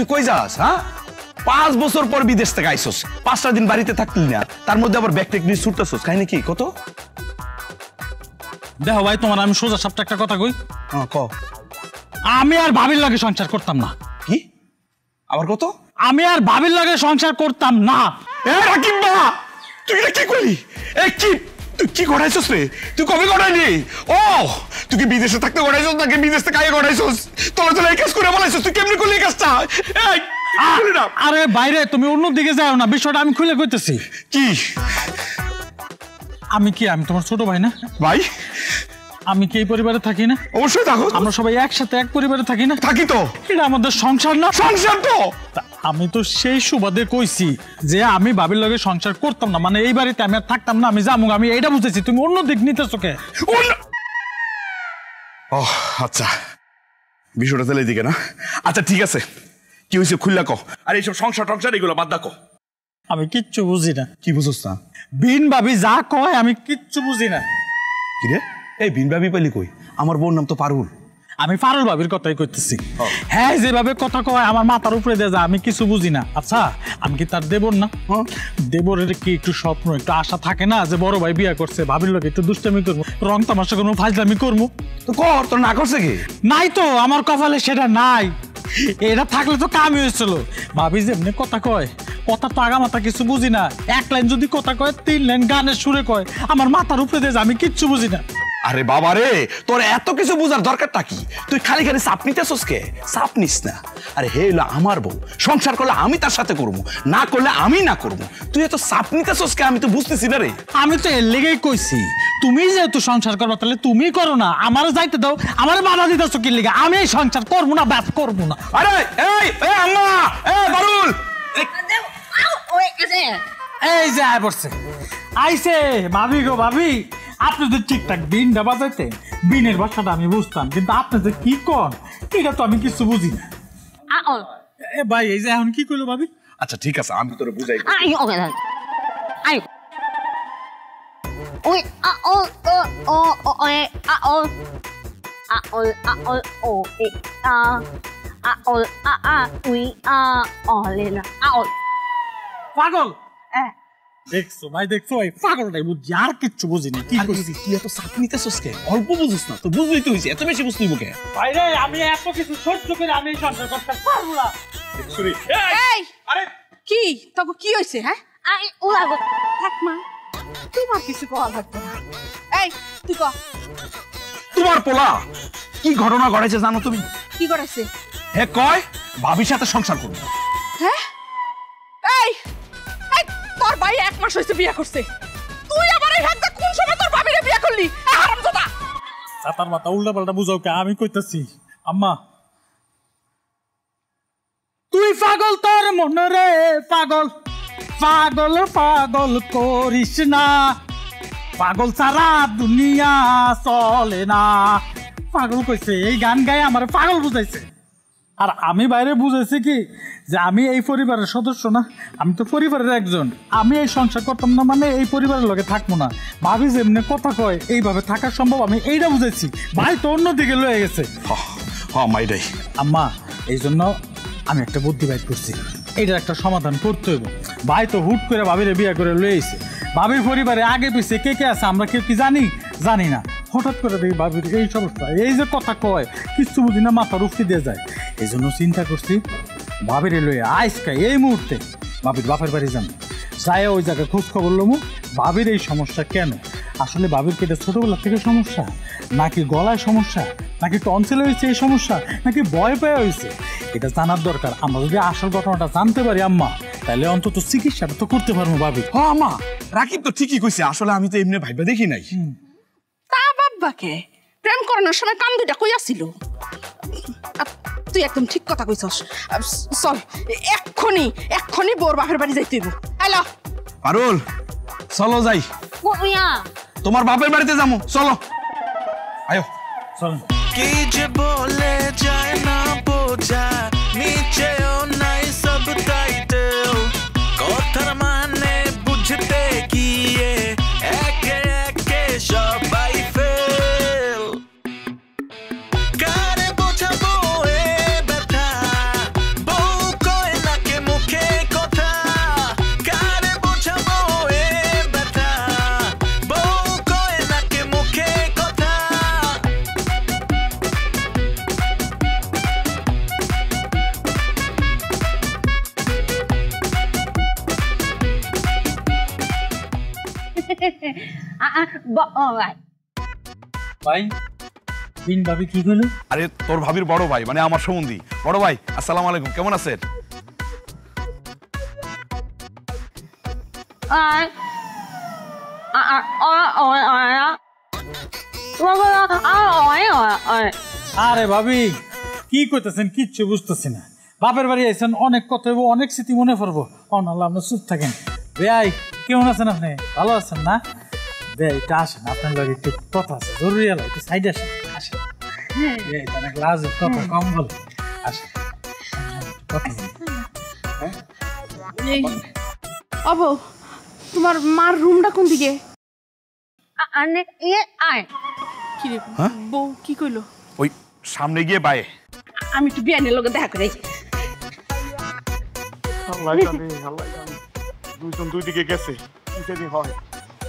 তুই কই যাস? হ্যাঁ, 5 বছর পর বিদেশ থেকে আইসোস, 5টা দিন বাড়িতে থাকলি না, তার মধ্যে আবার ব্যাগ টেক নিয়ে ছুটতেছোস, কাহিনী কি কত? দেখো ভাই, তোমার আমি সোজা সাপটা একটা কথা কই। ক। আমি আর ভাবির লাগে সংসার করতাম না। কি? আবার কত? আমি আর ভাবির লাগে সংসার করতাম না। এ রাকিব বা, তুই এটা কি করলি? এ কি তুই কি গড়াইছস রে? তুই কবে গড়াইলি? ও তুই কি বিদেশে থাকতে গড়াইছস নাকি বিদেশ থেকে আগে গড়াইছস? তোরা তো এই কাজ করে বলাইছস, তুই কেমনে করলি এই কাজটা? এই আরে বাইরে তুমি অন্য দিকে যাও না, বিষয়টা আমি খুলে কইতেছি। কি? আমি তোমার ছোট ভাই না? ভাই আমি কি এই পরিবারে থাকি না? অবশ্যই থাকো। আমরা সবাই একসাথে এক পরিবারে থাকি না? থাকি তো। এটা আমাদের সংসার না? সংসার তো। আমি তো সেই সুবাদে কইছি যে আমি ভাবির লগে সংসার করতাম না, মানে এই বাড়িতে আমি আর থাকতাম না, আমি যাবো, আমি এইটা বুঝেছি। তুমি অন্য দিক নিতেছো কে? ও আচ্ছা, বিষয়টা তাহলে এদিকে না। আচ্ছা ঠিক আছে, কি হয়েছে খুললা কো। আর এইসব সংসার টংসার এগুলো বাদ দাও। আমি কিচ্ছু বুঝি না। কি বুঝছ না? বিন ভাবি যা কয় আমি কিচ্ছু বুঝি না। কি রে? এই বিন ভাবি পাইলি কই? আমার বোন নাম তো পারুল। আমি পারুল ভাবির কথাই কইতেছি। হ্যাঁ, যেভাবে কথা কয় আমার মাথার উপরে দিয়ে যায়, আমি কিছু বুঝি না। আচ্ছা, আমি কি তার দেবর না? দেবরের কি একটু স্বপ্ন, একটু আশা থাকে না যে বড় ভাই বিয়ে করছে, ভাবির লোক একটু দুষ্টামি করবো, রং তামাশা করবো, ফাজলামি করবো? তো কর, তোর না করছে কি? নাই তো, আমার কপালে সেটা নাই। এটা থাকলে তো কামই হয়েছিল। ভাবি যে এমনি কথা কয়, কথা তো আগা মাথা কিছু বুঝি না। 1 লাইন যদি কথা কয় 3 লাইন গানের সুরে কয়, আমার মাথার উপরে দিয়ে আমি কিচ্ছু বুঝি না। আরে বাবা রে, তোর এত কিছু বোঝার দরকারটা কি? তুই খালি খালি চাপ নিতেছস কে? চাপ নিস না। আরে হে হলো আমার বউ, সংসার করলে আমি তার সাথে করবো, না করলে আমি না করবো। তুই এত চাপ নিতেছস কে? আমি তো বুঝতেছি না রে। আমি তো এর লেগেই কইছি, তুমি যেহেতু সংসার করবো তাহলে তুমি করো না, আমারও যাইতে দাও। আমার বাধা দিতেছো কি লেগে? আমি এই সংসার করবো না, ব্যাপ করবো না। আরে এই আম্মা, বারুল, এই যে আয় পড়ছে, আইছে ভাবি গো। ভাবি, আপনি যে ঠিকঠাক বিনটা বাজাইতে, বিনের ভাষাটা আমি বুঝতাম, কিন্তু আপনি যে কি কন এটা তো আমি কিছু বুঝি না। ভাই এই যে এখন কি করলো ভাবি? আচ্ছা ঠিক আছে, আমি তোরে বুঝাই। পাগল দেখছো ভাই, দেখছো ভাই, পাগলটাই বুঝছি, আর কিচ্ছু বুঝিনি। কি করছিস তুই? এত চাপ নিতেছস কে? অল্প বুঝিস না তো, বুঝলি তুই এত বেশি বুঝতেই কে? ভাই রে, আমি এত কিছু সহ্য করে আমি সংসার করতে পারবো না। এই আরে কি তোকে কি হইছে? হ্যাঁ আই ওলা গো, থাক মা, তোমার কিছু কওয়া লাগবে না। এই তুই ক, তোমার পোলা কি ঘটনা ঘটেছে জানো তুমি? কি করেছে? হে কয় ভাবির সাথে সংসার করবে। হ্যাঁ, এই তোর ভাই 1 মাস হইছে বিয়ে করছে, তুই আবার এই হাতটা কোন সময় তোর ভাবিরে বিয়ে করলি? হারামজাদা! সাতার মাথা উল্টা পাল্টা বুঝাও কে? আমি কইতাছি আম্মা, তুই পাগল, তোর মনে রে পাগল, পাগল পাগল করিস না, পাগল সারা দুনিয়া চলে না। পাগল কইছে, এই গান গায়ে আমার পাগল বুঝাইছে। আর আমি বাইরে বুঝেছি কি যে আমি এই পরিবারের সদস্য না, আমি তো পরিবারের একজন। আমি এই সংসার করতাম না মানে এই পরিবারের লগে থাকবো না। ভাবি যেমনি কথা কয় এইভাবে থাকা সম্ভব, আমি এইটা বুঝেছি। ভাই তো অন্যদিকে লয়ে গেছে। মাইডাই আম্মা, এই জন্য আমি একটা বুদ্ধি বাইর করছি, এইটার একটা সমাধান করতে হইব। ভাই তো হুট করে ভাবিরে বিয়ে করে লইছে, ভাবির পরিবারে আগে পিছিয়ে কে কে আছে আমরা কেউ কি জানি না। হঠাৎ করে দেখি ভাবির এই সমস্যা, এই যে কথা কয় কিছু বুঝি না, মাথার উফি দিয়ে যায়। এই জন্য চিন্তা করছি ভাবিরে লইয়া আজকে এই মুহূর্তে ভাবির বাপের বাড়ি যান, যাই ওই জায়গায় খোঁজ খবর লমু ভাবির এই সমস্যা কেন। আসলে ভাবির কেটে ছোটবেলা থেকে সমস্যা, নাকি গলায় সমস্যা, নাকি টনসিল হয়েছে এই সমস্যা, নাকি ভয় পেয়ে হয়েছে, এটা জানার দরকার। আমরা যদি আসল ঘটনাটা জানতে পারি আম্মা, তাহলে অন্তত চিকিৎসাটা তো করতে পারবো ভাবি। হ্যাঁ মা, রাকিব তো ঠিকই কইছে, আসলে আমি তো এমনি ভাইবা দেখি নাই। তা বাবাকে প্রেম করানোর সময় কাম দুইটা কই আসিল? তুই একদম ঠিক কথা কইছস। চল এক্ষুনি বোর বাপের বাড়ি যাইতে হইব। হ্যালো পারুল, চলো যাই, তোমার বাপের বাড়িতে যাবো, চলো আয়ো চল। কি যে বলে যায় না বোঝা, নিচেও নাই সাবটাইটেল, কথার মানে বুঝতে গিয়ে একে একে সবাই ফেল। কারে বোঝাবো এ ব্যথা, বউ ভাই বিন ভাবি কি কইলো? আরে তোর ভাবির বড় ভাই, মানে আমার সম্বন্ধী। বড় ভাই, আসসালামু আলাইকুম, কেমন আছেন? আরে ভাবি কি কইতেছেন কিচ্ছু বুঝতেছি না। বাপের বাড়ি আইছেন, অনেক কথা হইব, অনেক স্মৃতি মনে পড়বো। অনাল্লাহ আপনি চুপ থাকেন। ভাই কেমন আছেন আপনি? ভালো আছেন না? ভাই এটা আসেন, আপনার লগে একটু কথা আছে, জরুরি হলো, একটু সাইডে আসেন। আসেন অনেক লাজ কথা কম বলে, আসেন কথা বলি। অবো, তোমার মার রুমটা কোন দিকে? কি রে বউ কি কইলো? ওই সামনে গিয়ে বায়ে। আমি একটু বিয়ানের লগে দেখা করে। দুইজন দুই দিকে গেছে, কি জানি হয়,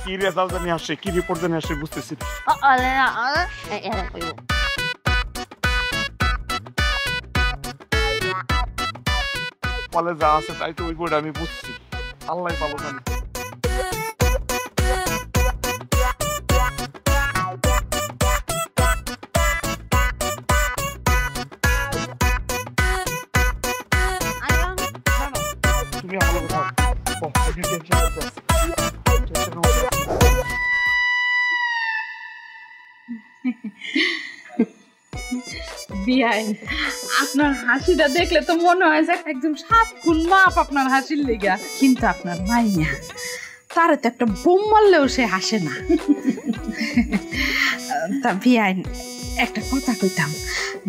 কি রেজাল্ট জানি আসে, কি রিপোর্ট জানি আসে, বুঝতেছি ফলে যা আছে তাই তো ওই বোর্ড আমি বুঝছি, আল্লাহ ভালো জানি। তুমি আমার কথা বিয়াই, আপনার হাসিটা দেখলে তো মনে হয় যে একদম 7 গুণ মাপ আপনার হাসির লেগা। কিন্তু আপনার মাইয়া, তারে তো একটা বোম মারলেও সে হাসে না। তা বিয়াই, একটা কথা কইতাম,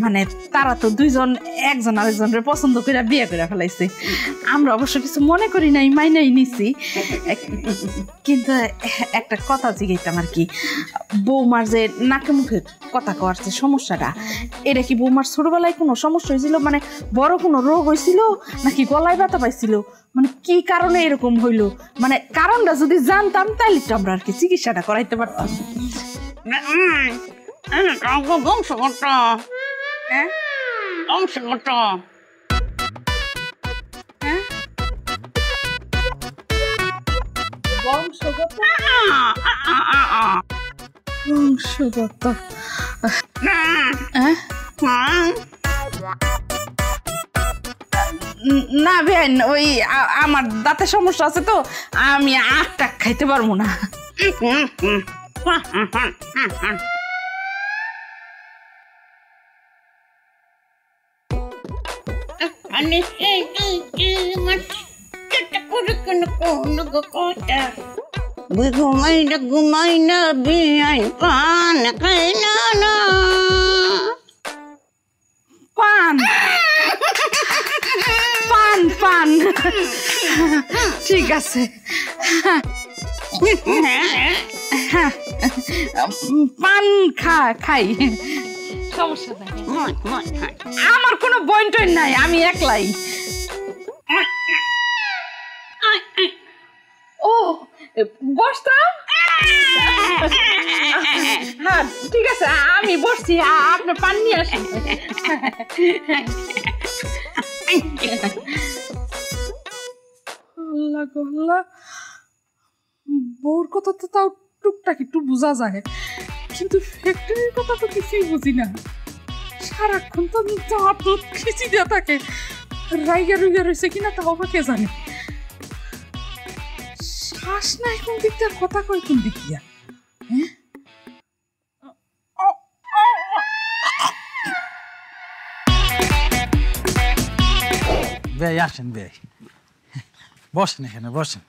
মানে তারা তো দুইজন একজন আরেকজনের পছন্দ করে বিয়ে করে ফেলাইছে। আমরা অবশ্য কিছু মনে করি নাই, মাইনাই নিছি। কিন্তু একটা কথা জিগাইতাম আর কি, বৌমার যে নাকে মুখে কথা কওয়ার যে সমস্যাটা, এটা কি বৌমার ছোটবেলায় কোনো সমস্যা হয়েছিল? মানে বড় কোনো রোগ হয়েছিল নাকি গলায় ব্যথা পাইছিল? মানে কি কারণে এরকম হইলো? মানে কারণটা যদি জানতাম তাহলে তো আমরা আর কি চিকিৎসাটা করাইতে পারতাম। বংশগত বংশগত বংশগত বংশগত না বেন, ওই আমার দাঁতের সমস্যা আছে তো, আমি আখটা খাইতে পারবো না। ঘুমাই না বিয়াই পান খাই না না পান পান পান, ঠিক আছে, পান খাই, সমস্যা নাই। আমার কোনো বইন টইন নাই, আমি একলাই। ও বসতাম, হ্যাঁ ঠিক আছে, আমি বসছি, আপনি পান নিয়ে আসেন। আল্লাহ গো আল্লাহ, বউর কথা তো তাও টুকটাক একটু বোঝা যায়, কিন্তু ফ্যাক্টরির কথা তো কিছুই বুঝি না। সারাক্ষণ তো দাঁত খিচি দেওয়া থাকে, রাইগা রুইগা রয়েছে কিনা তাও বা কে জানে। শ্বাস নাই কোন দিক দিয়ে, কথা কয় কোন দিক দিয়া। ভাই আসেন, ভাই বসেন, এখানে বসেন,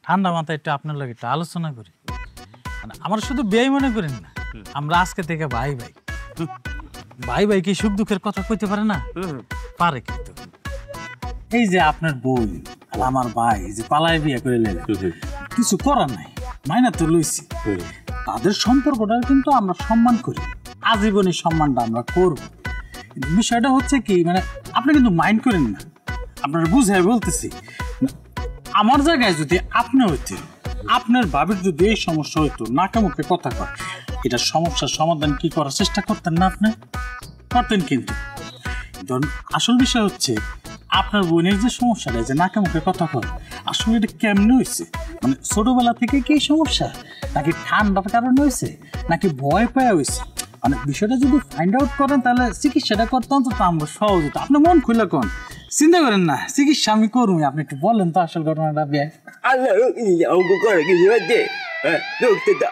ঠান্ডা মাথায় একটু আপনার লগে একটু আলোচনা করি। মানে আমার শুধু বেই মনে করেন না, আমরা আজকে থেকে ভাই ভাই। ভাই ভাই কি সুখ দুঃখের কথা কইতে পারে না? পারে। কিন্তু এই যে আপনার বই আর আমার ভাই যে পালায় বিয়ে করে নিলেন, কিছু করার নাই, মাইনা তো লইছি। তাদের সম্পর্কটা কিন্তু আমরা সম্মান করি, আজীবনী সম্মানটা আমরা করব। কিন্তু বিষয়টা হচ্ছে কি, মানে আপনি কিন্তু মাইন্ড করেন না, আপনার বুঝাই বলতেছি। আমার জায়গায় যদি আপনি হইতেন, আপনার ভাবির যদি এই সমস্যা হইতো, নাকে মুখে কথা কয়, এটা সমস্যার সমাধান কি করার চেষ্টা করতেন না? আপনি করতেন। কিন্তু আসল বিষয় হচ্ছে আপনার বোনের যে সমস্যাটা, যে নাকে মুখে কথা কয়, আসলে এটা কেমনে হয়েছে, মানে ছোটবেলা থেকে কি সমস্যা, নাকি ঠান্ডার কারণে হয়েছে, নাকি ভয় পাওয়া হয়েছে? মানে বিষয়টা যদি ফাইন্ড আউট করেন তাহলে চিকিৎসাটা করতে অন্তত আমরা সহজ হতো। আপনি মন খুলে কোন, চিন্তা করেন না, চিকিৎসা আমি করুন। আপনি একটু বলেন তো আসল ঘটনাটা। বিয়ে আল্লাহ অঙ্ক করে কিছু হচ্ছে,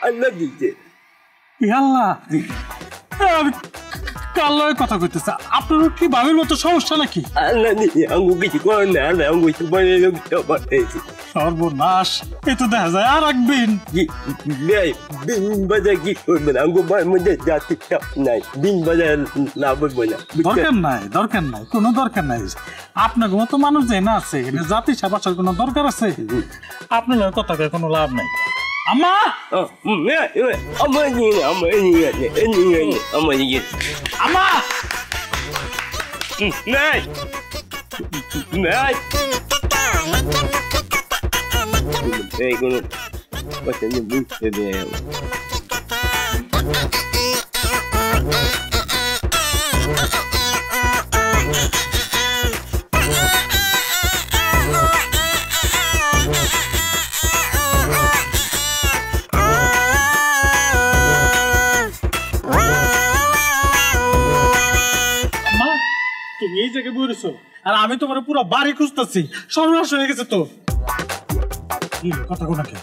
আল্লাহ দিচ্ছে। আল্লাহ, আমি কাল্লার কথা কইতেছে। আপনারও কি বাবির মতো সমস্যা নাকি? আল্লাহ অঙ্ক কিছু করেন না, আল্লাহ অঙ্ক কিছু বলে পাঠাইছি। সর্বনাশ, এ তো দেখা যায় আর রাখবেন। দিন বাজার কি করবেন? অঙ্ক মধ্যে জাতি নাই, দিন বাজার লাভ হবে না। দরকার নাই, দরকার নাই, কোনো দরকার নাই। আপনার মতো মানুষ যে না আছে, এখানে জাতি সাবাসার কোনো দরকার আছে? আপনার কথা কোনো লাভ নাই। আম্মা, আমার আম্মা, এই কোনো কথা বুঝতে দেয়। তুমি এই জায়গায় বলেছো আর আমি তোমার পুরো বাড়ি খুঁজতেছি, সর্বনাশ হয়ে গেছে তো। কথা কোনাকে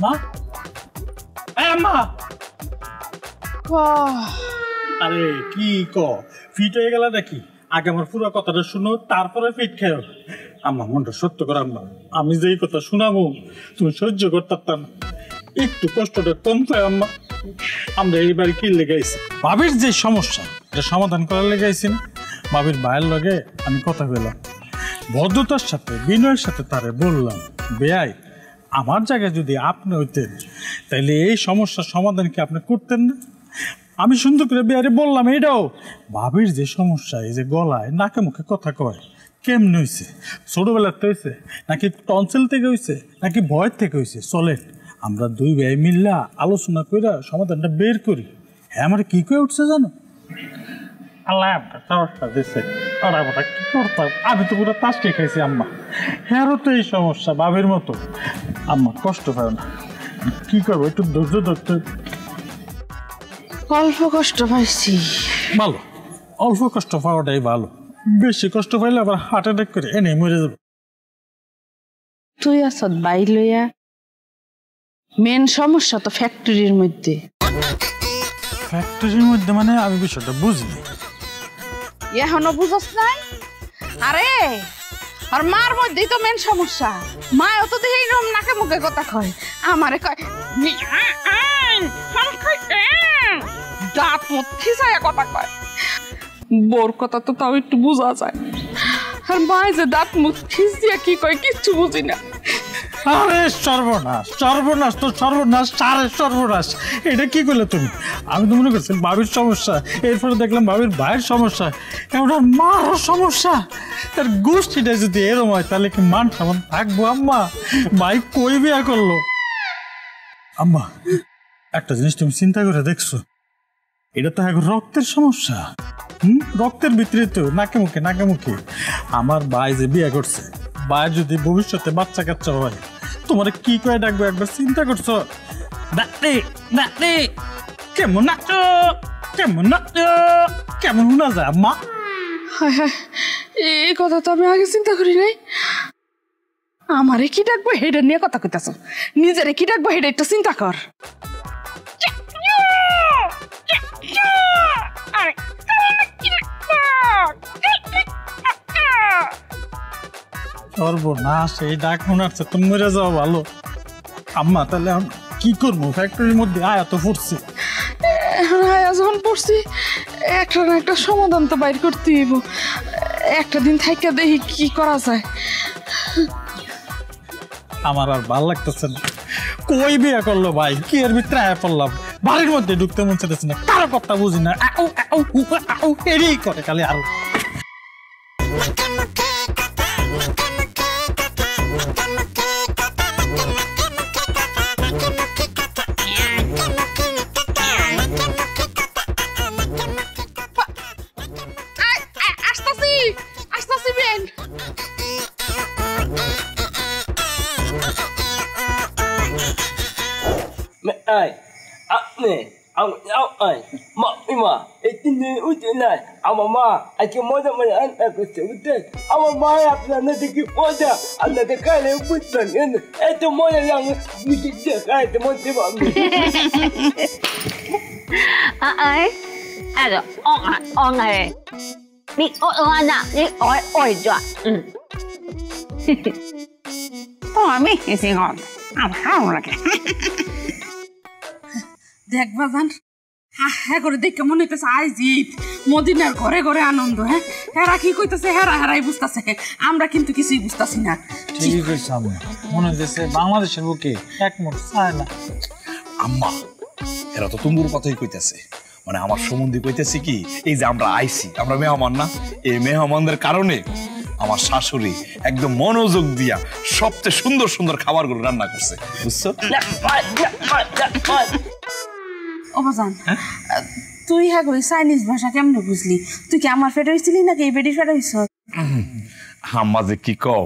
মা, মা, আরে কি ফিট হয়ে গেল নাকি? আগে আমার পুরো কথাটা শুনো, তারপরে ফিট খেও। আম্মা, মনটা সত্য করে আম্মা, আমি যেই কথা শোনাবো তুমি সহ্য করতাম, একটু কষ্টটা কম পাই আম্মা। আমরা এই বাড়ি কি লেগাইছি, ভাবির যে সমস্যা এটা সমাধান করার লেগাইছি না। ভাবির ভাইয়ের লগে আমি কথা বললাম, ভদ্রতার সাথে বিনয়ের সাথে তারে বললাম, বেয়াই আমার জায়গায় যদি আপনি হইতেন তাহলে এই সমস্যার সমাধান কি আপনি করতেন না? আমি সুন্দর করে বেয়ারে বললাম এটাও। ভাবির যে সমস্যা, এই যে গলায় নাকে মুখে কথা কয়, কেমন হয়েছে? ছোটবেলার তো হয়েছে, নাকি টনসিল থেকে হয়েছে, নাকি ভয় থেকে হয়েছে? চলেন আমরা দুই ভাই মিল্লা আলোচনা করে সমাধানটা বের করি। হ্যাঁ, আমার কি করে উঠছে জানো? আল্লাহ সমস্যা দিচ্ছে, কি করতাম? আমি তো পুরো তাসকে খাইছি আম্মা। হ্যাঁরও তো এই সমস্যা বাবের মতো। আম্মা কষ্ট পায় না, কি করবো? একটু ধৈর্য ধরতে। অল্প কষ্ট পাইছি। ভালো, অল্প কষ্ট পাওয়াটাই ভালো। বেশি কষ্ট পাইলে আবার হার্ট অ্যাটাক করে এনে মরে যাবে। তুই আসত বাই লইয়া, মেন সমস্যা তো ফ্যাক্টরির মধ্যে। ফ্যাক্টরির মধ্যে মানে? আমি বিষয়টা বুঝিনি। এখনো বুঝস নাই? আরে আর মার মধ্যেই তো মেন সমস্যা। মায়ও তো দেখি এরকম নাকে মুখে কথা কয়, আমারে কয় দাঁত মুখ খিসাইয়া কথা কয়। বোর কথা তো তাও একটু বোঝা যায়, আর মায় যে দাঁত মুখ খিস দিয়া কি কয় কিচ্ছু বুঝি না। আরে সর্বনাশ, সর্বনাশ তো সর্বনাশ, সারে সর্বনাশ। এটা কি করলে তুমি? আমি তো মনে করছি বাবির সমস্যা, এরপরে দেখলাম বাবির ভাইয়ের সমস্যা, এমন মারও সমস্যা। তার গোষ্ঠীটা যদি এরম হয় তাহলে কি মান সামান থাকবো? আম্মা, ভাই কই বিয়া করলো? আম্মা, একটা জিনিস তুমি চিন্তা করে দেখছো, এটা তো এখন রক্তের সমস্যা। রক্তের ভিতরে তো নাকে মুখে, নাকে মুখে। আমার ভাই যে বিয়ে করছে, ভাইয়ের যদি ভবিষ্যতে বাচ্চা কাচ্চা হয়, তোমার কি করে ডাকবো একবার চিন্তা করছো? ডাকতে ডাকতে কেমন নাচো, কেমন নাচো, কেমন শোনা যায় আম্মা? হায় হায়, এই কথা তো আমি আগে চিন্তা করি নাই। আমারে কি ডাকবো হেডের নিয়ে কথা কইতাছ, নিজেরে কি ডাকবো হেডে একটু চিন্তা কর। সর্বনাশ, এই ডাক মনে হচ্ছে তুমি মরে যাও ভালো। আম্মা, তাহলে কি করবো? ফ্যাক্টরির মধ্যে আয়া তো পড়ছি, এখন আয়া যখন পড়ছি একটা না একটা সমাধান তো বাইর করতে হইব। একটা দিন থাইকা দেখি কি করা যায়। আমার আর ভাল লাগতেছে না। কই বিয়ে করলো ভাই, কি এর ভিতরে আয়া পড়লাম, বাড়ির মধ্যে ঢুকতে মন চাইতেছে না, কারো কথা বুঝি না, এরই করে খালি আরো। Ai, ne, ang ai, ma, itini utilai, mama, aku mau mana aku sebut, mama ya pernah dikit moja, anda dekali bukan ini, itu moja yang bikin dia kaya itu moja bang. Ai, ada on ai, ni orang nak ni oi jual. Oh, আমি এসে গেল ভালো লাগে দেখ বাজান হ্যাঁ করে দেখে মনে হইতেছে আজ ঈদ মদিনার ঘরে ঘরে আনন্দ হ্যাঁ হেরা কি কইতেছে হেরাই বুঝতেছে আমরা কিন্তু কিছুই বুঝতেছি না ঠিকই কইছ আম্মা মনে হইতেছে বাংলাদেশের বুকে একমত চায় না আম্মা এরা তো তুমুর কথাই কইতেছে মানে আমার সম্বন্ধে কইতেছে কি এই যে আমরা আইছি আমরা মেহমান না এই মেহমানদের কারণে আমার শাশুড়ি একদম মনোযোগ দিয়া সবচেয়ে সুন্দর সুন্দর খাবারগুলো রান্না করছে বুঝছো ও বাজান তুই হ্যাঁ করে চাইনিজ ভাষা কেমনে বুঝলি তুই কি আমার ফেটে হইছিলি নাকি এই বেডি ফেটে হইছ আম্মা যে কি কও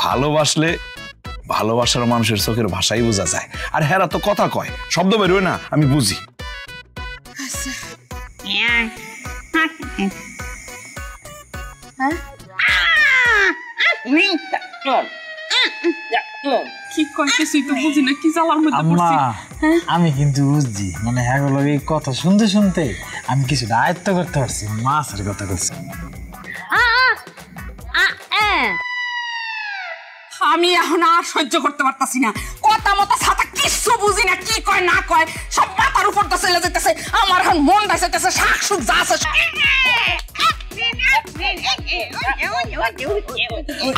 ভালোবাসলে ভালোবাসার মানুষের চোখের ভাষাই বোঝা যায় আর হেরা তো কথা কয় শব্দ বেরোয় না আমি বুঝি হ্যাঁ কি কইতেছিস তুই বুঝি না কি জ্বালার মধ্যে পড়ছিস আমি কিন্তু বুঝছি মানে হ্যাঁ এই কথা শুনতে শুনতে আমি কিছুটা আয়ত্ত করতে পারছি মাছের কথা করছি আমি এখন আর সহ্য করতে পারতাছি না কথা মতো ছাতা কিছু বুঝি না কি কয় না কয় সব মাথার উপর তো চলে যেতেছে আমার এখন মন ডাইতেছে শাক সুক যা আছে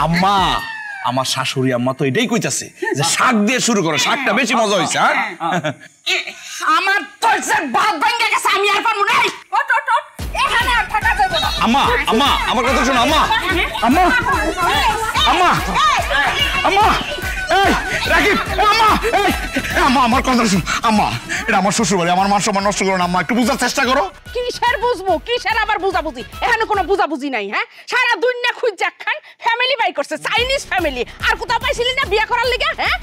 আম্মা আমার শাশুড়ি আম্মা তো এটাই কইতাছে যে শাক দিয়ে শুরু করো শাকটা বেশি মজা হইছে হ্যাঁ আমার তোর বাদ ভাঙে গেছে আমি আর পারবো না ওট এখানে আর থাকা যাবে না আম্মা আম্মা আমার কথা শোনো আম্মা আম্মা আম্মা আম্মা এই রাকিব আম্মা এই আম্মা আমার কথা শোনো আম্মা এটা আমার শ্বশুর বাড়ি আমার মান সম্মান নষ্ট করো না আম্মা একটু বুঝার চেষ্টা করো কিসের বুঝবো কিসের আবার বুঝাবুঝি এখানে কোনো বুঝাবুঝি নাই হ্যাঁ সারা দুনিয়া খুঁজা খান ফ্যামিলি বাই করছে চাইনিজ ফ্যামিলি আর কোথাও পাইছিলি না বিয়ে করার লিগা হ্যাঁ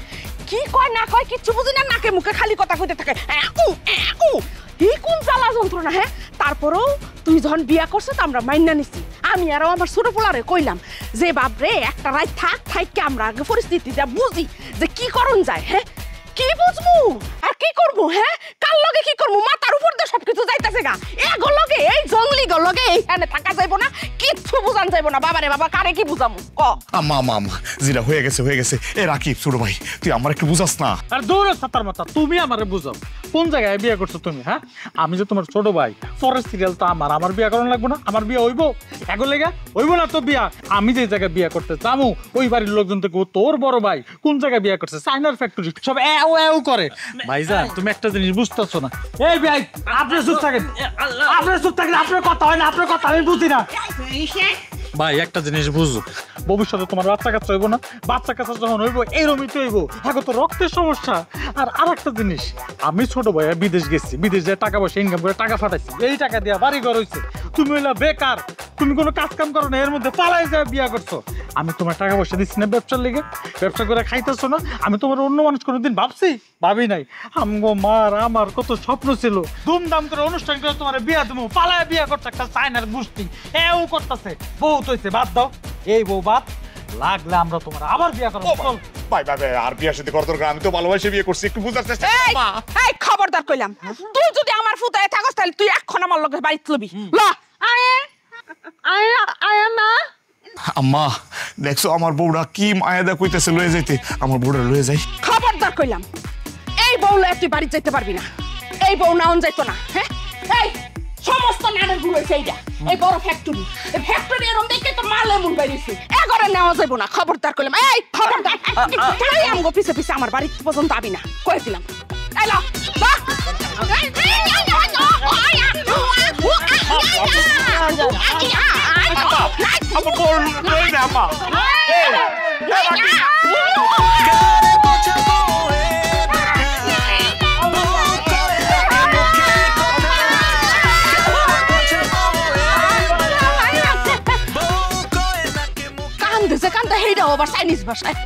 কি কয় না কয় কিচ্ছু বুঝি না নাকে মুখে খালি কথা কইতে থাকে এই কোন জ্বালা যন্ত্রণা হ্যাঁ তারপরেও তুই যখন বিয়া করছো তো আমরা মাইনা নিছি আমি আরো আমার ছোট পোলারে কইলাম যে বাপরে একটা রাত থাককে আমরা আগে পরিস্থিতিটা বুঝি যে কি করণ যায় হ্যাঁ কি বুঝবো আর কি করবো হ্যাঁ কার লগে কি করবো মাথার উপর দিয়ে সবকিছু যাইতেছে গা এগো লগে এই জঙ্গলি গো লগে এইখানে থাকা যাইবো না কিচ্ছু বুঝান যাইবো না বাবারে বাবা কারে কি বুঝামু ক আম্মা আম্মা আম্মা যেটা হয়ে গেছে এ রাকিব ছোট ভাই তুই আমার একটু বুঝাস না আর দৌড় সাতার মাথা তুমি আমারে বুঝাও কোন জায়গায় বিয়ে করছো তুমি হ্যাঁ আমি যে তোমার ছোট ভাই ফরেস্ট সিরিয়াল তো আমার বিয়ে করানো লাগবো না আমার বিয়ে হইবো এগো লেগা হইবো না তো বিয়া আমি যে জায়গায় বিয়ে করতে চামু ওই বাড়ির লোকজন থেকে তোর বড় ভাই কোন জায়গায় বিয়ে করছে চাইনার ফ্যাক্টরি সব এও করে ভাইজান তুমি একটা জিনিস বুঝতেছো না এই ভাই আপনি চুপ থাকেন আপনার কথা হয় না আপনার কথা আমি বুঝি না ভাই একটা জিনিস বুঝো ভবিষ্যতে তোমার বাচ্চা কাচ্চা হইব না বাচ্চা কাচ্চা যখন হইব এইরকমই তো হইব এখন তো রক্তের সমস্যা আর একটা জিনিস আমি ছোট ভাই বিদেশ গেছি বিদেশ যে টাকা পয়সা ইনকাম করে টাকা ফাটাইছি এই টাকা দিয়া বাড়ি ঘর হইছে তুমি হইলা বেকার তুমি কোনো কাজ কাম করো না এর মধ্যে পালাই যায় বিয়া করছো আমি তোমার টাকা পয়সা দিচ্ছি না ব্যবসার লেগে ব্যবসা করে খাইতেছো না আমি তোমার অন্য মানুষ কোনোদিন ভাবছি ভাবি নাই আমগো মার আমার কত স্বপ্ন ছিল ধুমধাম করে অনুষ্ঠান করে তোমার বিয়া দেবো পালায় বিয়া করছে একটা চাইনার গোষ্ঠী এও করতেছে বউ তৈছে বাদ দাও এই বউ বাদ লাগলে আমরা তোমার আবার বিয়া করবো ভাই আর বিয়ে সাথে করার দরকার আমি তো ভালোবাসে বিয়ে করছি একটু বুঝার চেষ্টা এই খবরদার কইলাম তুই যদি আমার ফুটায় থাকস তাহলে তুই এখন আমার লগে বাড়িতে লবি ল আম্মা দেখছো আমার বউরা কি মায়াদা কইতেছে লয়ে যাইতে আমার বউরা লয়ে যাই খবরদার কইলাম এই বউ লয়ে তুই বাড়ি যাইতে পারবি না এই বউ নাউন যাইতো না হ্যাঁ এই সমস্ত নাড়ের গুলো সেইটা এই বড় ফ্যাক্টরি এই ফ্যাক্টরি এরকম দেখে তো মাল এমন বাইরেছে এগরে নেওয়া যাইব না খবরদার কইলাম এই খবরদার তুই আমগো পিছে পিছে আমার বাড়ি পর্যন্ত আবি না কই দিলাম এই লা কান্দে হেইডা ওভার চাইনিজ ভাষায়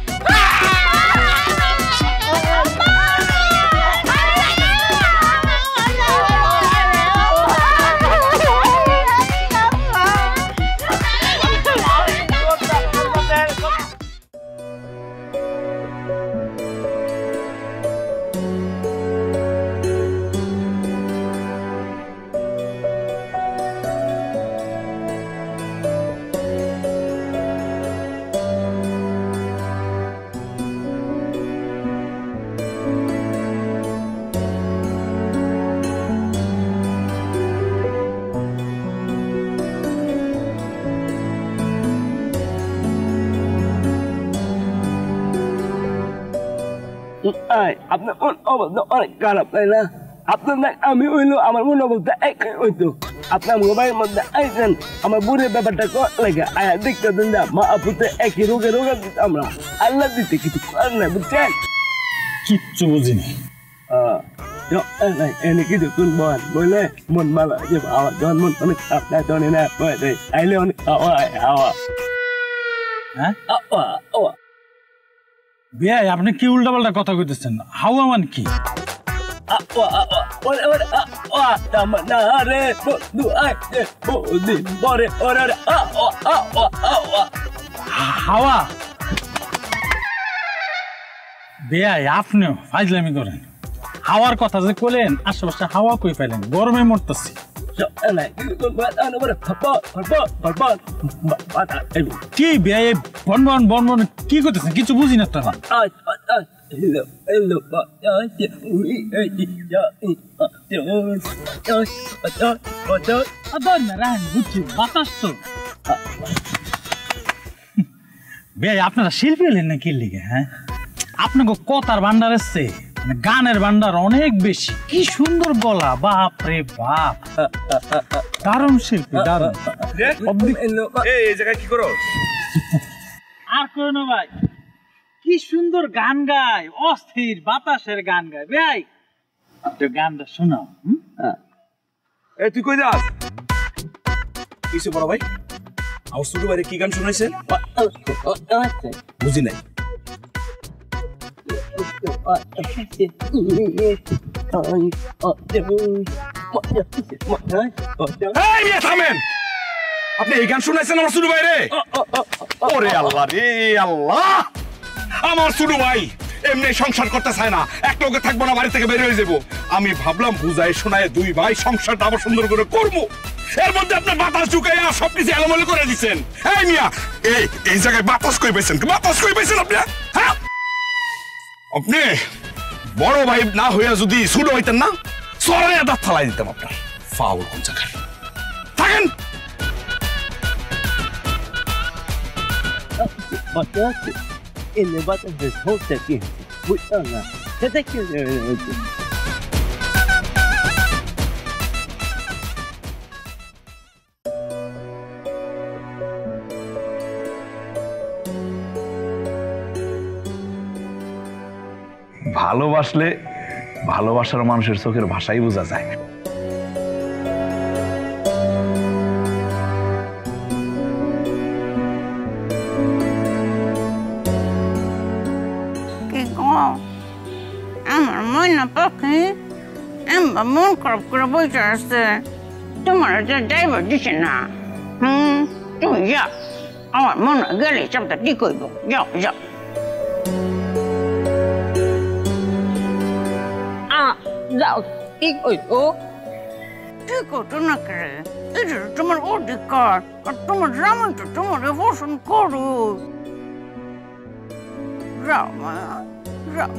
আপনার অবস্থা অনেক খারাপ তাই না? আপনার আমি হইলো আমার মন অবস্থা একই হইতো। আপনার মোবাইলের মধ্যে আইছেন আমার বুড়ের ব্যাপারটা লেগে আয়া দেখতে দেন না মা আপুতে একই রোগে দিতে আমরা আল্লাহ দিতে কিছু করার নাই বুঝছেন? কিচ্ছু বুঝিনি। এনে কিছু শুনবেন বলে মন ভালো যে আমার যখন মন অনেক আপনার ধরে না আইলে অনেক হাওয়া হ্যাঁ বিয়াই আপনি কি উল্টাপাল্টা কথা কইতেছেন? হাওয়া মানে কি? হাওয়া বেয়াই আপনিও ফাইজলামি করেন। হাওয়ার কথা যে কইলেন আশেপাশে হাওয়া কই পাইলেন? গরমে মরতেছি। কি বেয়াই বন বন বন বন কি করতেছেন? কিছু বুঝি না তো। বাতাস তো বেয়াই আপনারা শিল্পী হলেন না কি লিগে? হ্যাঁ আপনাকে কথার ভান্ডার এসছে, গানের ভান্ডার অনেক বেশি। কি সুন্দর গলা, বাপ রে বাপ, দারুণ শিল্পী, দারুণ। এই জায়গায় কি করো? আর কই না ভাই, কি সুন্দর গান গায়, অস্থির বাতাসের গান গায়। ভাই তো গানটা শোনাও। এই তুই কই যাস? কিছু বড় ভাই আমার ছোট ভাইরে কি গান শোনাইছেন? বুঝি নাই। আপনি এই গান শুনাইছেন আমার ছোট ভাই রে? ওরে আল্লাহ রে আল্লাহ, আমার ছোট ভাই এমনি সংসার করতে চায় না, এক লোকে থাকবো না, বাড়ি থেকে বের হয়ে যাবো। আমি ভাবলাম বুঝাই শোনায় দুই ভাই সংসারটা আবার সুন্দর করে করবো, এর মধ্যে আপনার বাতাস ঢুকাইয়া সবকিছু এলোমেলো করে দিচ্ছেন। এই মিয়া এই জায়গায় বাতাস কই পাইছেন? বাতাস কই পাইছেন আপনি? হ্যাঁ আপনি বড় ভাই না হইয়া যদি ছোট হইতেন না, সরাই দাঁত ফালাই দিতাম আপনার। ফাউল কোন জায়গায় থাকেন? ভালোবাসলে ভালোবাসার মানুষের চোখের ভাষাই বোঝা যায়। আমার ময়না পাখি এমবা মন খারাপ করে বসে আছে, তোমার যে ড্রাইভার দিছে না। তুমি যাও, আমার মনে গেলে সবটা ঠিক হইব। যাও যাও। যাও ঠিক হইতো। ঠিক হতো না কে? এটা তোমার অধিকার, আর তোমার জামাই তো তোমার পছন্দ করো। যাও মায়া, যাও।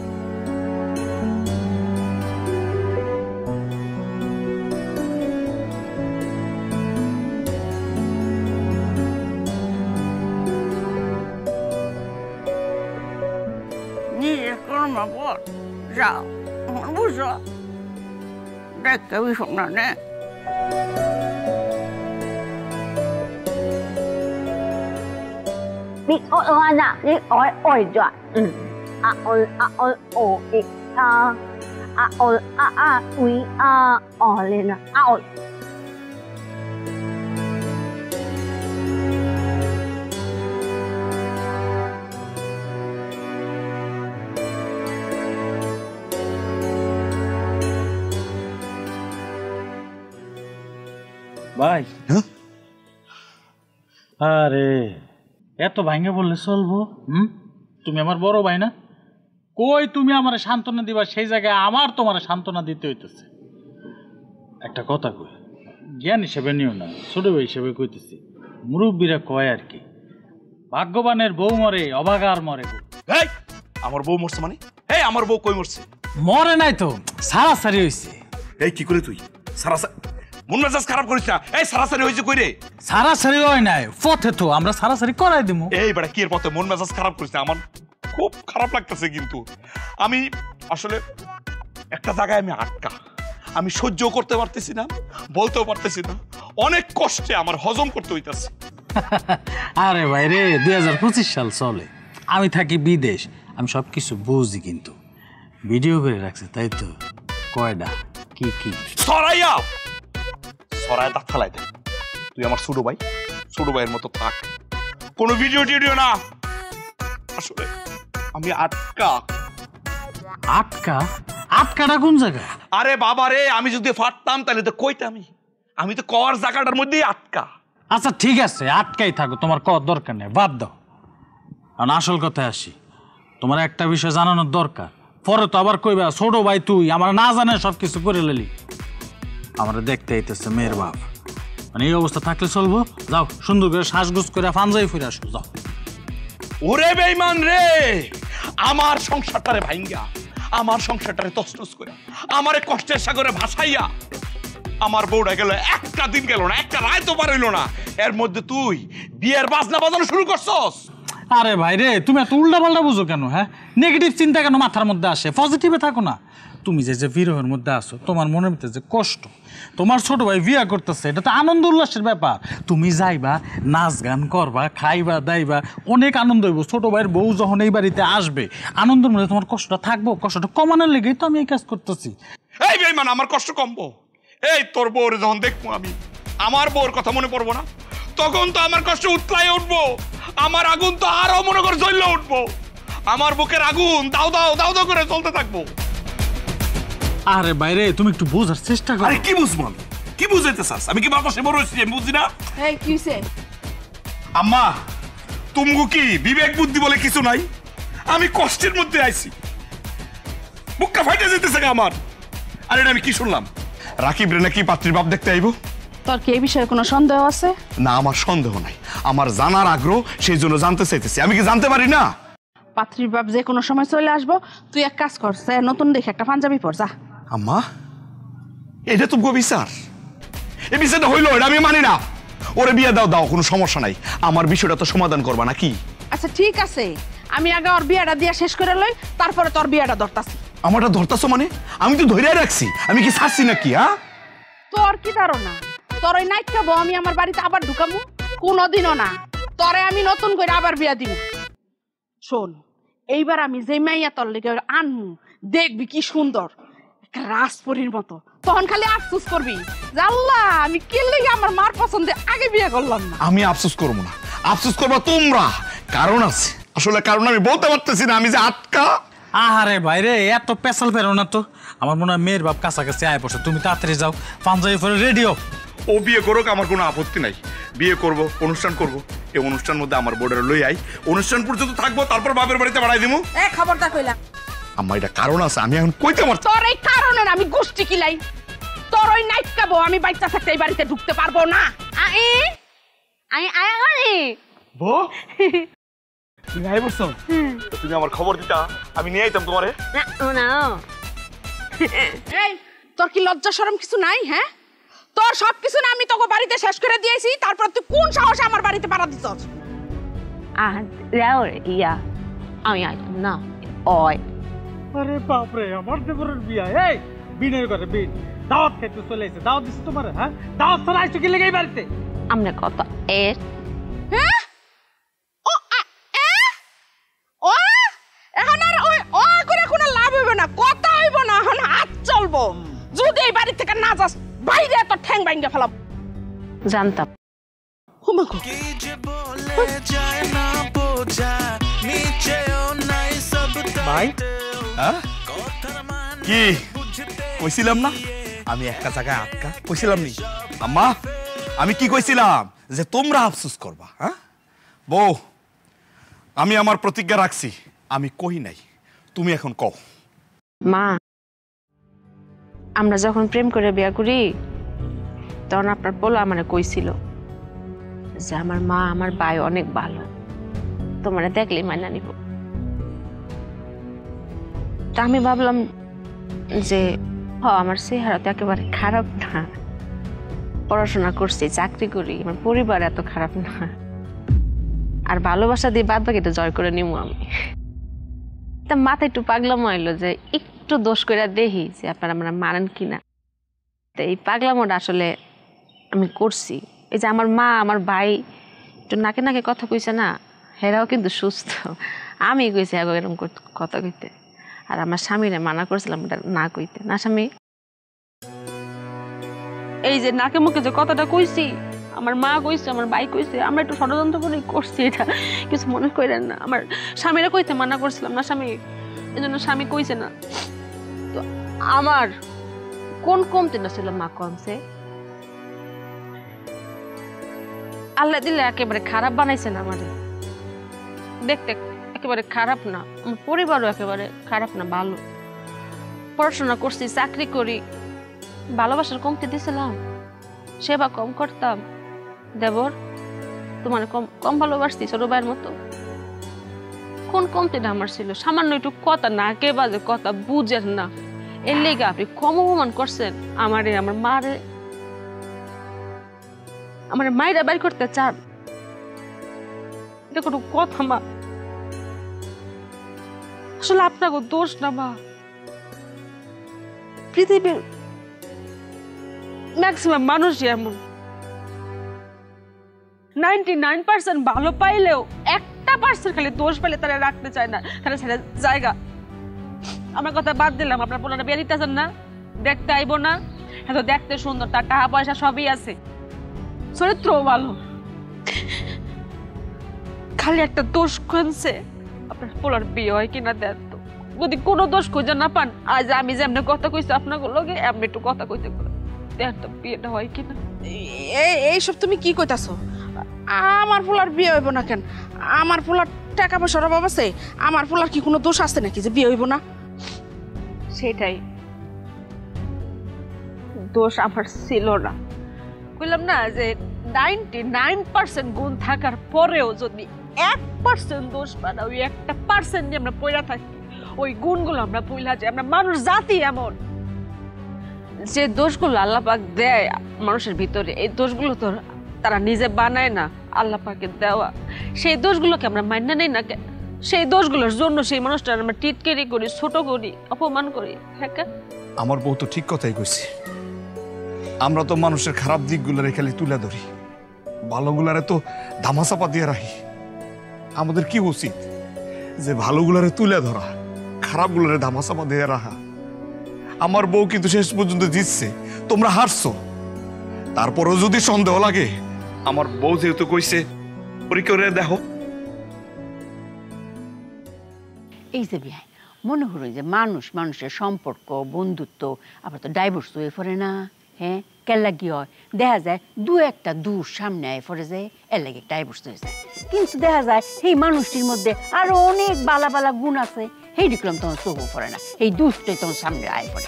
নিজের কর্ম বল, যাও। বুঝো দেখতে ভীষণ না নে।你那你爱转，o e o we Lena ভাই আরে এত ভাঙে বললে চলবো? তুমি আমার বড় ভাই না? কই তুমি আমার সান্ত্বনা দিবা, সেই জায়গায় আমার তোমার সান্ত্বনা দিতে হইতেছে। একটা কথা কই, জ্ঞান হিসেবে নিও না, ছোট ভাই হিসেবে কইতেছি। মুরব্বীরা কয় আর কি, ভাগ্যবানের বউ মরে অভাগার মরে। আমার বউ মরছে মানে? এই আমার বউ কই মরছে? মরে নাই তো, সারাসারি হইছে। এই কি করে তুই সারাসারি? মন মেজাজ খারাপ করিস না। এই সারাসারি হয়েছে কই রে? সারাসারি হয় নাই, পথে তো আমরা সারাসারি করাই দিমু। এই বেটা কি এর পথে? মন মেজাজ খারাপ করিস না, আমার খুব খারাপ লাগতেছে কিন্তু। আমি আসলে একটা জায়গায় আমি আটকা, আমি সহ্য করতে পারতেছি না, বলতেও পারতেছি না, অনেক কষ্টে আমার হজম করতে হইতেছে। আরে ভাই রে 2025 সাল চলে, আমি থাকি বিদেশ, আমি সব কিছু বুঝি, কিন্তু ভিডিও করে রাখছে তাই তো। কয়টা কি কি সরাইয়া সরাই দাঁত ফেলাই দে। তুই আমার ছোট ভাইয়ের মতো থাক, কোনো ভিডিও টিডিও না। আসলে আমি আটকা। আটকাটা কোন জায়গা? আরে বাবা রে, আমি যদি ফাটতাম তাহলে তো কইতাম, আমি তো কওয়ার জায়গাটার মধ্যেই আটকা। আচ্ছা ঠিক আছে, আটকাই থাকো, তোমার কওয়ার দরকার নেই, বাদ দাও। কারণ আসল কথায় আসি, তোমার একটা বিষয় জানানোর দরকার, পরে তো আবার কইবা ছোট ভাই তুই আমার না জানে সব কিছু করে লেলি। আমার দেখতে আইতেছে মেয়ের বাপ, মানে এই অবস্থা থাকলে চলবো? যাও সুন্দর করে শ্বাসগুজ করে ফানজাই ফিরে আসো, যাও। ওরে বেঈমান রে, আমার সংসারটারে ভাঙ্গা, আমার সংসারটারে তছনছ করে, আমারে কষ্টের সাগরে ভাসাইয়া আমার বউটা গেল, একটা দিন গেল না, একটা রায় তো পার হইল না, এর মধ্যে তুই বিয়ের বাজনা বাজানো শুরু করছস। আরে ভাই রে, তুমি এত উল্টা পাল্টা বুঝো কেন? হ্যাঁ, নেগেটিভ চিন্তা কেন মাথার মধ্যে আসে? পজিটিভে থাকো না। তুমি যে বিরহের মধ্যে আসো, তোমার মনের ভিতরে যে কষ্ট, তোমার ছোট ভাই বিয়ে করতেছে, এটা তো আনন্দ উল্লাসের ব্যাপার। তুমি যাইবা, নাচ গান করবা, খাইবা দাইবা, অনেক আনন্দ হইব। ছোট ভাইয়ের বউ যখন এই বাড়িতে আসবে, আনন্দের মধ্যে তোমার কষ্টটা থাকবো, কষ্টটা কমানোর লেগেই তো আমি এই কাজ করতেছি। এই বেঈমান, আমার কষ্ট কমবো? এই তোর বউর যখন দেখবো আমি, আমার বউর কথা মনে পড়বো না? তখন তো আমার কষ্ট উতলাই উঠবো, আমার আগুন তো আরো মনে করে জ্বললে উঠবো, আমার বুকের আগুন দাও দাও দাও দাও করে চলতে থাকবো। আরে বাইরে, তুমি একটু বোঝার চেষ্টা করো। আরে কি বুঝবো আমি? কি বুঝাইতে চাস? আমি কি বাপাসে বড় হইছি, আমি বুঝি না? এই কি হইছে? আম্মা, তুমগো কি বিবেক বুদ্ধি বলে কিছু নাই? আমি কষ্টের মধ্যে আইছি, বুকটা ফাইটে যেতেছে আমার। আর এটা আমি কি শুনলাম, রাকিব রে নাকি পাত্রীর বাপ দেখতে আইবো? তোর কি এই বিষয়ে কোনো সন্দেহ আছে? না, আমার সন্দেহ নাই, আমার জানার আগ্রহ, সেই জন্য জানতে চাইতেছি। আমি কি জানতে পারি না? পাত্রীর বাপ যে কোনো সময় চলে আসবো, তুই এক কাজ কর, নতুন দেখে একটা পাঞ্জাবি পর যা। আম্মা, এটা তো বিচার, এই বিচারটা হইলো, এটা আমি মানি না। ওরে বিয়ে দাও দাও, কোনো সমস্যা নাই, আমার বিষয়টা তো সমাধান করবা নাকি? আচ্ছা ঠিক আছে, আমি আগে ওর বিয়েটা দিয়া শেষ করে লই, তারপরে তোর বিয়েটা ধরতাছি। আমারটা ধরতাছো মানে? আমি তো ধরে রাখছি, আমি কি ছাড়ছি নাকি? হ্যাঁ, তোর কি ধারণা তোর ওই নাইট খাবো আমি আমার বাড়িতে আবার ঢুকামু? কোনোদিনও না, তরে আমি নতুন করে আবার বিয়া দিব। শোন, এইবার আমি যে মাইয়া তোর লেগে আনমু, দেখবি কি সুন্দর, রাজপরীর মতো। তখন খালি আফসোস করবি, আল্লাহ আমি কি লেগে আমার মার পছন্দে আগে বিয়ে করলাম না। আমি আফসোস করবো না, আফসোস করবো তোমরা। কারণ আছে, আসলে কারণ আমি বলতে পারতেছি না, আমি যে আটকা। আরে ভাইরে, এত পেশাল ফেরো না তো। আমার মনে হয় মেয়ের বাপ কাছাকাছি আয় পড়ছে, তুমি তাড়াতাড়ি যাও, পাঞ্জাবি পরে রেডিও। ও বিয়ে করুক, আমার কোনো আপত্তি নাই, বিয়ে করব, অনুষ্ঠান করব। এই অনুষ্ঠান মধ্যে আমার বোর্ডার লই আই, অনুষ্ঠান পর্যন্ত থাকবো, তারপর বাপের বাড়িতে বাড়াই দিমু। খবরটা কইলাম আমার এটা কারণ আছে, আমি এখন কইতে পারছি। তোর এই কারণের আমি গোষ্ঠী কিলাই, তোর ওই নাইট খাবো আমি বাচ্চা থাকতে এই বাড়িতে ঢুকতে পারবো না। বউ, তুমি আই বলছো, তুমি আমার খবর দিতা, আমি নিয়ে আইতাম তোমারে। এই তোর কি লজ্জা শরম কিছু নাই? হ্যাঁ, তোর সব কিছু না আমি তোকে বাড়িতে শেষ করে দিয়েছি, তারপর তুই কোন সাহসে আমার বাড়িতে পাড়া দিছস? ইয়া আমি আইতাম না। ওই আরে বাপরে, আমার দেবরের বিয়া, এই বিনের করে বিন দাওয়াত খেতে চলে এসে, দাওয়াত দিছে তোমার? হ্যাঁ, দাওয়াত ছাড়া আইছো কি লেগে এই বাড়িতে? আমরা কত এর হ্যাঁ, ও ও এখন আর ওই ও করে কোনো লাভ হবে না, কথা হইব না, এখন হাত চলবো। যদি এই বাড়ি থেকে না যাস, বাইরে তো ঠ্যাং ভাঙ্গা ফেলাম। জানতাম ভাই কি কইছিলাম না আমি একটা জায়গায় আটকা? কইছিলাম নি আম্মা? আমি কি কইছিলাম? যে তোমরা আফসোস করবা। হ্যাঁ বউ, আমি আমার প্রতিজ্ঞা রাখছি, আমি কই নাই, তুমি এখন কও। মা, আমরা যখন প্রেম করে বিয়া করি তখন আপনার পোলা আমারে কইছিল যে আমার মা আমার ভাই অনেক ভালো, তোমারে দেখলেই মাইনা নিব। তা আমি ভাবলাম যে আমার চেহারা তো একেবারে খারাপ না, পড়াশোনা করছি, চাকরি করি, আমার পরিবার এত খারাপ না, আর ভালোবাসা দিয়ে বাদ বাকিটা জয় করে নিব আমি। তা মাথায় একটু পাগলামো হইলো যে একটু দোষ করে দেখি যে আপনারা আমরা মানেন কিনা। তো এই পাগলামোটা আসলে আমি করছি। এই যে আমার মা আমার ভাই একটু নাকে নাকে কথা কইছে না, হেরাও কিন্তু সুস্থ। আমি কইছি এরকম কথা কইতে, আর আমার স্বামীরে মানা করছিলাম এটা না কইতে। না স্বামী, এই যে নাকে মুখে যে কথাটা কইছি, আমার মা কইছে, আমার ভাই কইছে, আমরা একটু ষড়যন্ত্র করে করছি, এটা কিছু মনে করেন না। আমার স্বামীরা কইতে মানা করছিলাম না স্বামী, এই জন্য স্বামী কইছে না। তো আমার কোন কমতে না ছিল মা কমছে? আল্লাহ দিলে একেবারে খারাপ বানাইছেন আমারে। দেখতে একেবারে খারাপ না, আমার পরিবারও একেবারে খারাপ না, ভালো। পড়াশোনা করছি, চাকরি করি, ভালোবাসার কমতে দিছিলাম, সেবা কম করতাম। দেবর তোমার কম কম ভালোবাসছি ছোট ভাইয়ের মতো? কোন কমতিটা আমার ছিল? সামান্য একটু কথা না কে বাজে কথা বুঝেন না, এর লেগে আপনি কম অপমান করছেন আমারে, আমার মারে, আমার মায়েরা বাইর করতে চান? এটা কোনো কথা মা? আসলে আপনাকে দোষ না মা, পৃথিবীর ম্যাক্সিমাম মানুষই এমন। 99% ভালো পাইলেও 1% খালি দোষ পাইলে তারা রাখতে চায় না, তারা ছেড়ে জায়গা। আমার কথা বাদ দিলাম, আপনার বোনেরা বিয়ে দিতেছেন না, দেখতে আইব না? এত দেখতে সুন্দর, তার টাকা পয়সা সবই আছে, চরিত্রও ভালো, খালি একটা দোষ খুঁজছে আপনার পোলার বিয়ে হয় কিনা দেন তো। যদি কোনো দোষ খুঁজে না পান, আজ আমি যে এমনি কথা কইছি আপনাকে লগে এমনি একটু কথা কইতে দেন তো, বিয়েটা হয় কিনা। এইসব তুমি কি কইতাছো? আমার পোলার বিয়ে হইব না কেন? আমার পোলার টাকা পয়সার অভাব আছে? আমার পোলার কি কোনো দোষ আছে নাকি যে বিয়ে হইব না? সেটাই, দোষ আমার ছিল না। বললাম না যে 99% গুণ থাকার পরেও যদি 1% দোষ পানা, ওই 1% নিয়ে আমরা পয়রা থাকি, ওই গুণগুলো আমরা পয়লা যাই। আমরা মানুষ জাতি এমন যে দোষগুলো আল্লাহ পাক দেয় মানুষের ভিতরে, এই দোষগুলো তো তারা নিজে বানায় না, আল্লাহ পাকের দেওয়া। সেই দোষগুলোকে আমরা মান্য নেই না, সেই দোষগুলোর জন্য সেই মানুষটা আমরা টিটকেরি করি, ছোট করি, অপমান করি। হ্যাঁ, আমার বউ তো ঠিক কথাই কইছে। আমরা তো মানুষের খারাপ দিকগুলারে খালি তুলে ধরি, ভালোগুলারে তো ধামাচাপা দিয়ে রাখি। আমাদের কি উচিত যে ভালোগুলারে তুলে ধরা, খারাপগুলারে ধামাচাপা দিয়ে রাখা। আমার বউ কিন্তু শেষ পর্যন্ত জিতছে, তোমরা হারছো। তারপরেও যদি সন্দেহ লাগে, আমার বউ যেহেতু কইছে পরীক্ষা করে দেখো। এই যে বিয়াই মনে হলো যে মানুষ মানুষের সম্পর্ক, বন্ধুত্ব আবার তো ডাইভোর্স হয়ে পড়ে না? হ্যাঁ, কেল্লা কি হয় দেখা যায় দু একটা দূর সামনে আয় পড়ে যায়, এর লাগে ডাইভোর্স হয়ে যায়। কিন্তু দেখা যায় সেই মানুষটির মধ্যে আরো অনেক বালা বালা গুণ আছে, সেই দেখলাম তখন চোখও পড়ে না, এই দুষ্টাই তখন সামনে আয় পড়ে।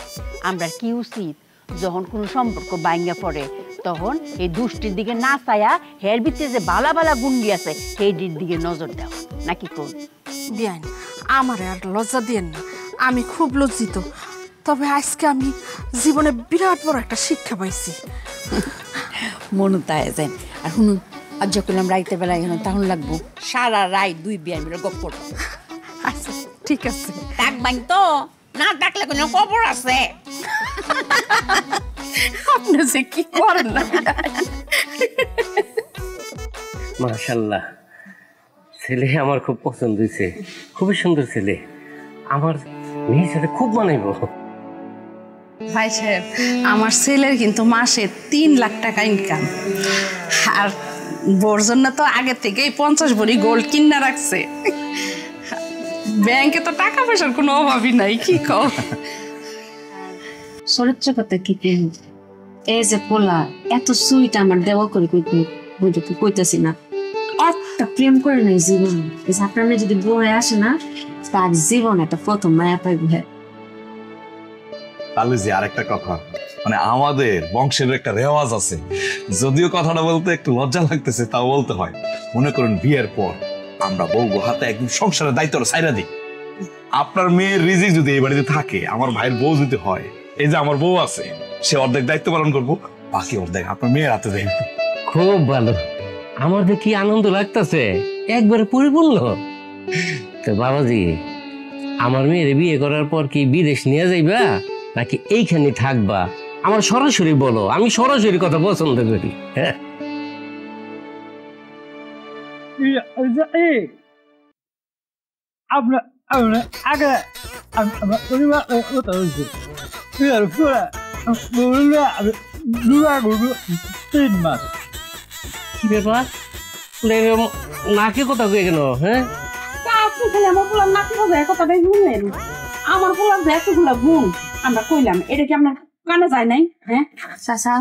আমরা কি উচিত যখন কোনো সম্পর্ক ভাঙ্গা পড়ে তখন এই দুষ্টির দিকে না চায়া হের ভিতরে যে বালা বালা গুন্ডি আছে সেইটির দিকে নজর দেওয়া, নাকি কোন? বিয়ান, আমার আর লজ্জা দিয়েন না, আমি খুব লজ্জিত। তবে আজকে আমি জীবনে বিরাট বড় একটা শিক্ষা পাইছি। মনে তাই যায়। আর শুনুন, আর যখন আমরা রাইতের বেলা এখানে তখন লাগবো সারা রাত দুই বিয়ান মিলে গপ করবো। আচ্ছা ঠিক আছে। ডাকবাই তো না ডাকলে কোনো খবর আছে? আপনি যে কি করেন না। মাশাআল্লাহ, ছেলে আমার খুব পছন্দ হয়েছে, খুবই সুন্দর ছেলে। আমার মেয়ের সাথে খুব মানাইব। ভাই সাহেব, আমার ছেলের কিন্তু মাসে 3 লাখ টাকা ইনকাম, আর বোর জন্য তো আগে থেকেই 50 ভরি গোল্ড কিনা রাখছে। ব্যাংকে তো টাকা পয়সার কোনো অভাবই নাই, কি কও? চরিত্র কথা কি কেন? এই যে পোলা এত সুইট আমার দেওয়া করে কইতেছি না, একটা প্রেম করে নাই জীবন। আপনার যদি বয়ে আসে না, তার জীবন একটা প্রথম মায়া পাইব। তাহলে যে আরেকটা কথা, মানে আমাদের বংশের একটা রেওয়াজ আছে, যদিও কথাটা বলতে একটু লজ্জা লাগতেছে তাও বলতে হয়। মনে করেন বিয়ের পর আমরা বউ হাতে একদম সংসারের দায়িত্বটা ছাইরা দিই। আপনার মেয়ের রিজিক যদি এই বাড়িতে থাকে, আমার ভাইয়ের বউ যদি হয়, এই যে আমার বউ আছে, সে অর্ধেক দায়িত্ব পালন করবো, বাকি অর্ধেক আপনার মেয়ের হাতে দেয়। খুব ভালো, আমার কি আনন্দ লাগতেছে, একবারে পরিপূর্ণ। তো বাবাজি, আমার মেয়ের বিয়ে করার পর কি বিদেশ নিয়ে যাইবা নাকি এইখানে থাকবা? আমার সরাসরি বলো, আমি সরাসরি কথা পছন্দ করি। হ্যাঁ আপনার আগে আমার পরিবার কথা হয়েছে 3 মাস। কি ব্যাপার? নাকি কথা কয়ে কেন? হ্যাঁ আপনি খালি আমার পোলার নাকি বোঝায় কথাটাই শুনলেন। আমার পোলার যে এতগুলা গুণ আমরা কইলাম, এটা কি আপনার কানে যায় নাই? হ্যাঁ চাচা,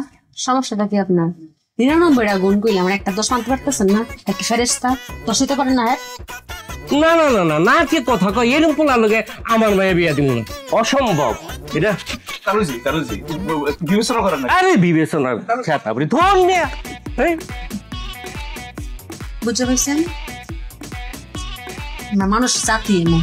সমস্যাটা কি আপনার? 99টা গুণ কইলাম, একটা 10 মানতে পারতেছেন না? একটা ফেরেশতা 10 হইতে পারে না? না না না না, না কি কথা কয়? এরকম পোলার লগে আমার মেয়ে বিয়া দিব না, অসম্ভব এটা। কারুজি বিবেচনা করেন না। আরে বিবেচনা ছাতাবরি ধন নিয়া। বুঝতে পারছেন? না মানুষ জাতি এমন।